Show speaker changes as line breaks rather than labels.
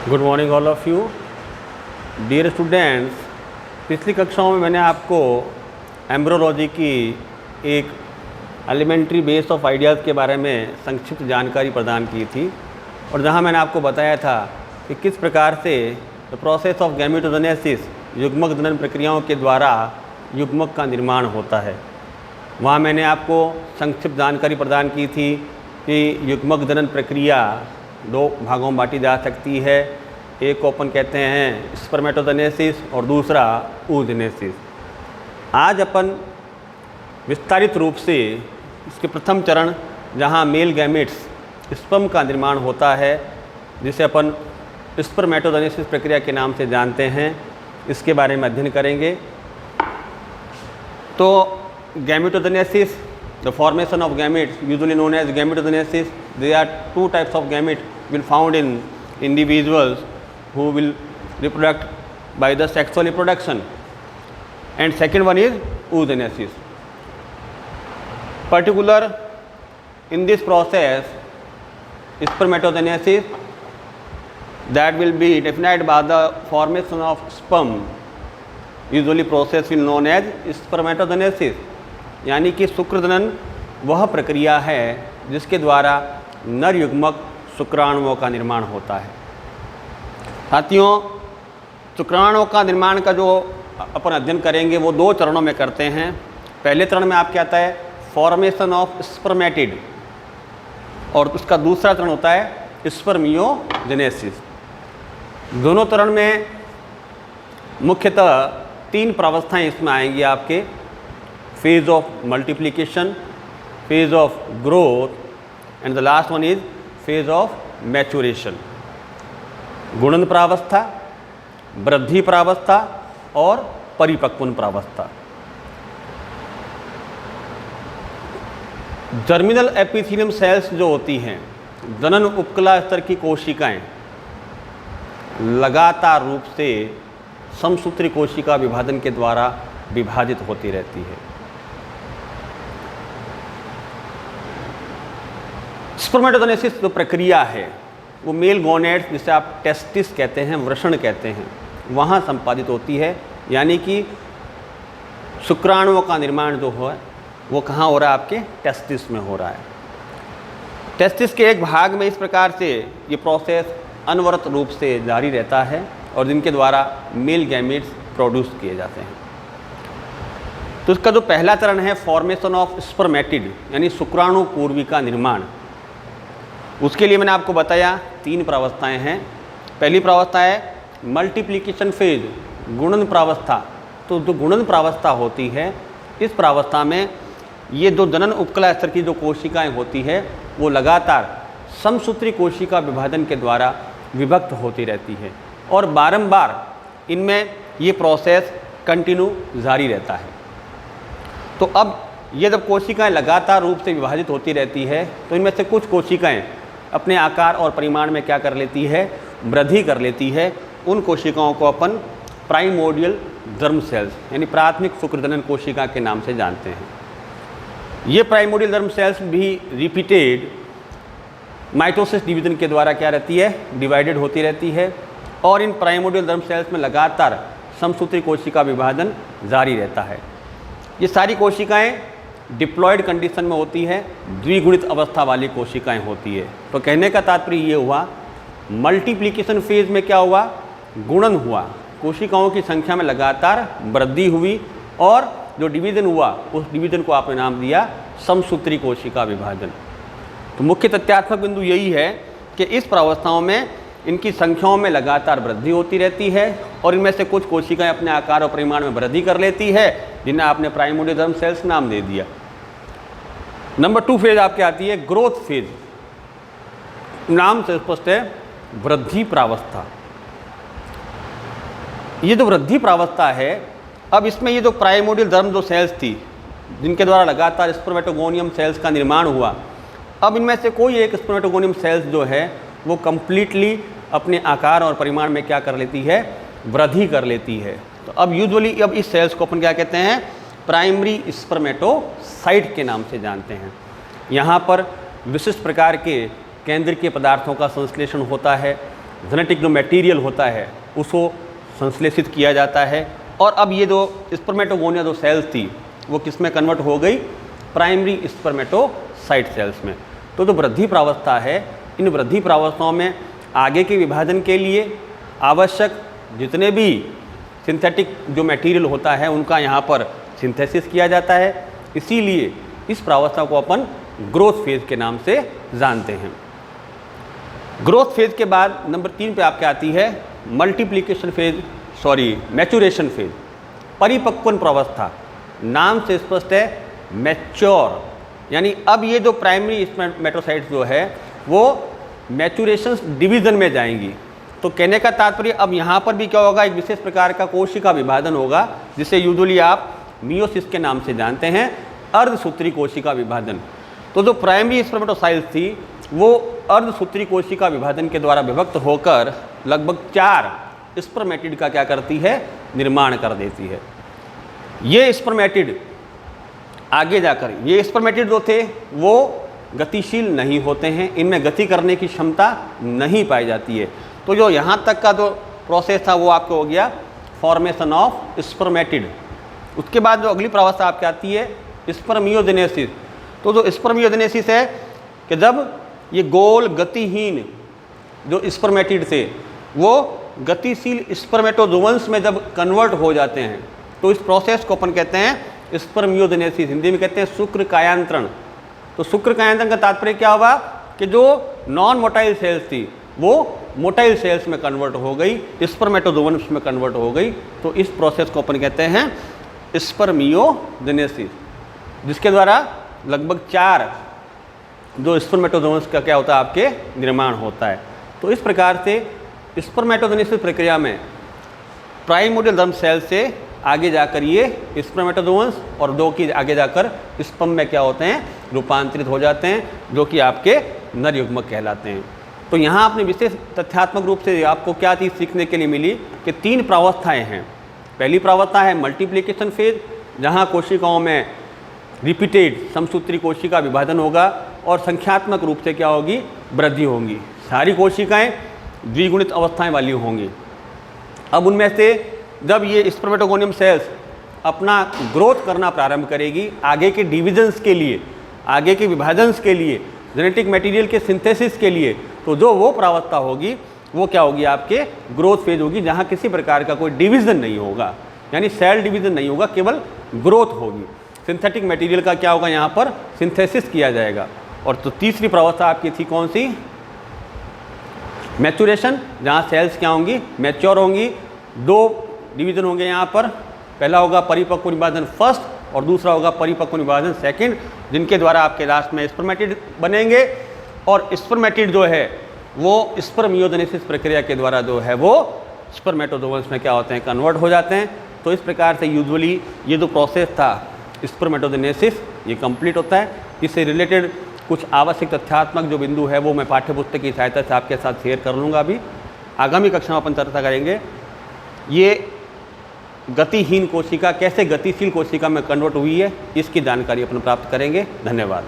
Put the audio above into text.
Good morning all of you dear students. पिछली कक्षाओं में मैंने आपको एम्ब्रियोलॉजी की एक एलिमेंट्री बेस ऑफ आइडियाज़ के बारे में संक्षिप्त जानकारी प्रदान की थी और जहां मैंने आपको बताया था कि किस प्रकार से द प्रोसेस ऑफ गैमेटोजेनेसिस युग्मक जनन प्रक्रियाओं के द्वारा युग्मक का निर्माण होता है। वहाँ मैंने आपको संक्षिप्त जानकारी प्रदान की थी कि युग्मक जनन प्रक्रिया दो भागों में बांटी जा सकती है। एक को अपन कहते हैं स्पर्मेटोजेनेसिस और दूसरा oogenesis। आज अपन विस्तारित रूप से इसके प्रथम चरण जहाँ मेल गैमेट्स स्पर्म का निर्माण होता है, जिसे अपन स्पर्मेटोजेनेसिस प्रक्रिया के नाम से जानते हैं, इसके बारे में अध्ययन करेंगे। तो gametogenesis, the formation of gametes, usually known as gametogenesis, there are two types of gametes will found in individuals who will reproduce by the sexual reproduction, and second one is oogenesis. Particular in this process, spermatogenesis, that will be defined by the formation of sperm, usually process will known as spermatogenesis। यानी कि शुक्र जनन वह प्रक्रिया है जिसके द्वारा नर युग्मक शुक्राणुओं का निर्माण होता है। साथियों, शुक्राणुओं का निर्माण का जो अपन अध्ययन करेंगे वो दो चरणों में करते हैं। पहले चरण में आपके आता है फॉर्मेशन ऑफ स्पर्मेटिड और उसका दूसरा चरण होता है स्पर्मियोजेनेसिस। दोनों चरण में मुख्यतः तीन प्रावस्थाएं इसमें आएंगी आपके: phase of multiplication, phase of growth, and the last one is phase of maturation। गुणन प्रावस्था, वृद्धि प्रावस्था और परिपक्वन प्रावस्था। जर्मिनल एपिथेलियम सेल्स जो होती हैं, जनन उपकला स्तर की कोशिकाएं, लगातार रूप से समसूत्री कोशिका विभाजन के द्वारा विभाजित होती रहती है। स्पर्मेटोजेनेसिस जो प्रक्रिया है वो मेल गोनेड्स, जिसे आप टेस्टिस कहते हैं, वृषण कहते हैं, वहाँ संपादित होती है। यानी कि शुक्राणुओं का निर्माण जो है वो कहाँ हो रहा है? आपके टेस्टिस में हो रहा है। टेस्टिस के एक भाग में इस प्रकार से ये प्रोसेस अनवरत रूप से जारी रहता है और जिनके द्वारा मेल गैमेट्स प्रोड्यूस किए जाते हैं। तो इसका जो पहला चरण है फॉर्मेशन ऑफ स्पर्मेटिड, यानी शुक्राणु पूर्वी का निर्माण, उसके लिए मैंने आपको बताया तीन प्रावस्थाएं हैं। पहली प्रावस्था है मल्टीप्लिकेशन फेज, गुणन प्रावस्था। तो जो गुणन प्रावस्था होती है, इस प्रावस्था में ये जो जनन उपकला स्तर की जो कोशिकाएं होती है वो लगातार समसूत्री कोशिका विभाजन के द्वारा विभक्त होती रहती है और बारंबार इनमें ये प्रोसेस कंटिन्यू जारी रहता है। तो अब ये जब कोशिकाएं लगातार रूप से विभाजित होती रहती है तो इनमें से कुछ कोशिकाएं अपने आकार और परिमाण में क्या कर लेती है? वृद्धि कर लेती है। उन कोशिकाओं को अपन प्राइमोर्डियल जर्म सेल्स यानी प्राथमिक शुक्र जनन कोशिका के नाम से जानते हैं। ये प्राइमोर्डियल जर्म सेल्स भी रिपीटेड माइटोसिस डिवीजन के द्वारा क्या रहती है? डिवाइडेड होती रहती है और इन प्राइमोर्डियल जर्म सेल्स में लगातार समसूत्री कोशिका विभाजन जारी रहता है। ये सारी कोशिकाएं डिप्लॉयड कंडीशन में होती है, द्विगुणित अवस्था वाली कोशिकाएं होती है। तो कहने का तात्पर्य ये हुआ, मल्टीप्लिकेशन फेज में क्या हुआ? गुणन हुआ, कोशिकाओं की संख्या में लगातार वृद्धि हुई और जो डिवीजन हुआ उस डिवीजन को आपने नाम दिया समसूत्री कोशिका विभाजन। तो मुख्य तथ्यात्मक बिंदु यही है कि इस प्रावस्थाओं में इनकी संख्याओं में लगातार वृद्धि होती रहती है और इनमें से कुछ कोशिकाएं अपने आकार और परिमाण में वृद्धि कर लेती है, जिन्हें आपने प्राइमोर्डियल जर्म सेल्स नाम दे दिया। नंबर 2 फेज आपके आती है ग्रोथ फेज। नाम से स्पष्ट है, वृद्धि प्रावस्था। ये जो वृद्धि प्रावस्था है, अब इसमें ये जो प्राइमोर्डियल जर्म जो सेल्स थी जिनके द्वारा लगातार स्पर्मेटोगोनियम सेल्स का निर्माण हुआ, अब इनमें से कोई एक स्पर्मेटोगोनियम सेल्स जो है वो कंप्लीटली अपने आकार और परिमाण में क्या कर लेती है? वृद्धि कर लेती है। तो अब यूजुअली अब इस सेल्स को अपन क्या कहते हैं? प्राइमरी स्पर्मेटोसाइट के नाम से जानते हैं। यहाँ पर विशिष्ट प्रकार के केंद्र के पदार्थों का संश्लेषण होता है जेनेटिक जो मटेरियल होता है उसको संश्लेषित किया जाता है। और अब ये जो स्पर्मेटोगोनिया जो सेल्स थी वो किस में कन्वर्ट हो गई, प्राइमरी स्पर्मेटोसाइट सेल्स में। तो जो वृद्धि प्रावस्था है, इन वृद्धि प्रावस्थाओं में आगे के विभाजन के लिए आवश्यक जितने भी सिंथेटिक जो मटेरियल होता है उनका यहाँ पर सिंथेसिस किया जाता है। इसीलिए इस प्रावस्था को अपन ग्रोथ फेज के नाम से जानते हैं। ग्रोथ फेज के बाद नंबर 3 पे आपके आती है मल्टीप्लिकेशन फेज, मैचुरेशन फेज, परिपक्वन प्रावस्था। नाम से स्पष्ट है, मैच्योर, यानी अब ये जो प्राइमरी स्पर्मेटोसाइट्स जो है वो मैचुरेशन डिवीजन में जाएंगी। तो कहने का तात्पर्य अब यहाँ पर भी क्या होगा, एक विशेष प्रकार का कोशिका विभाजन होगा जिसे यूजुअली आप मियोसिस के नाम से जानते हैं, अर्धसूत्री कोशिका विभाजन। तो जो प्राइमरी स्पर्मेटोसाइट्स थी वो अर्धसूत्री कोशिका विभाजन के द्वारा विभक्त होकर लगभग 4 स्पर्मेटिड का क्या करती है, निर्माण कर देती है। ये स्पर्मेटिड आगे जाकर, ये स्पर्मेटिड जो थे वो गतिशील नहीं होते हैं, इनमें गति करने की क्षमता नहीं पाई जाती है। तो जो यहाँ तक का जो प्रोसेस था वो आपको हो गया फॉर्मेशन ऑफ स्पर्मेटिड। उसके बाद जो अगली प्रावस्था आपकी आती है स्पर्मियोजेनेसिस। तो जो स्पर्मियोजेनेसिस है कि जब ये गोल गतिहीन जो स्पर्मेटिड थे वो गतिशील स्पर्मेटोजोअन्स में जब कन्वर्ट हो जाते हैं तो इस प्रोसेस को अपन कहते हैं स्पर्मियोजेनेसिस, हिंदी में कहते हैं शुक्र कायांतरण। तो शुक्र कायांतरण का तात्पर्य क्या हुआ कि जो नॉन मोटाइल सेल्स थी वो मोटाइल सेल्स में कन्वर्ट हो गई, स्पर्मेटोजोअन्स में कन्वर्ट हो गई। तो इस प्रोसेस को अपन कहते हैं स्पर्मियोजेनेसिस, जिसके द्वारा लगभग 4 जो स्पर्मेटोजोअन्स का क्या होता है, आपके निर्माण होता है। तो इस प्रकार से स्पर्मेटोजेनेसिस प्रक्रिया में प्राइमोर्डियल गर्भ सेल से आगे जाकर ये स्पर्मेटोजोअन्स और 2 की आगे जाकर स्पर्म में क्या होते हैं, रूपांतरित हो जाते हैं, जो कि आपके नर युग्मक कहलाते हैं। तो यहाँ आपने विशेष तथ्यात्मक रूप से आपको क्या चीज़ सीखने के लिए मिली कि 3 प्रावस्थाएं हैं। पहली प्रावस्था है मल्टीप्लिकेशन फेज, जहाँ कोशिकाओं में रिपीटेड समसूत्री कोशिका विभाजन होगा और संख्यात्मक रूप से क्या होगी, वृद्धि होगी। सारी कोशिकाएं द्विगुणित अवस्थाएं वाली होंगी। अब उनमें से जब ये स्पर्मेटोगोनियम सेल्स अपना ग्रोथ करना प्रारंभ करेगी आगे के डिविजन्स के लिए, आगे के विभाजन्स के लिए, जेनेटिक मटेरियल के सिंथेसिस के लिए, तो जो वो प्रावस्था होगी वो क्या होगी, आपके ग्रोथ फेज होगी, जहाँ किसी प्रकार का कोई डिवीज़न नहीं होगा, यानी सेल डिवीज़न नहीं होगा, केवल ग्रोथ होगी। सिंथेटिक मटेरियल का क्या होगा, यहाँ पर सिंथेसिस किया जाएगा। और तो तीसरी प्रावस्था आपकी थी कौन सी, मैचुरेशन, जहाँ सेल्स क्या होंगी, मैच्योर होंगी। 2 डिवीज़न होंगे यहाँ पर, पहला होगा परिपक्व विभाजन फर्स्ट और दूसरा होगा परिपक्व विभाजन सेकंड, जिनके द्वारा आपके लास्ट में स्पर्मेटिड बनेंगे। और स्पर्मेटिड जो है वो स्पर्मियोजेनेसिस प्रक्रिया के द्वारा जो है वो स्पर्मेटोजोअन्स में क्या होते हैं, कन्वर्ट हो जाते हैं। तो इस प्रकार से यूजुअली ये जो प्रोसेस था स्पर्मेटोजेनेसिस ये कंप्लीट होता है। इससे रिलेटेड कुछ आवश्यक तथ्यात्मक जो बिंदु है वो मैं पाठ्यपुस्तक की सहायता से आपके साथ शेयर कर लूँगा। अभी आगामी कक्षा में अपन चर्चा करेंगे ये गतिहीन कोशिका कैसे गतिशील कोशिका में कन्वर्ट हुई है, इसकी जानकारी अपन प्राप्त करेंगे। धन्यवाद।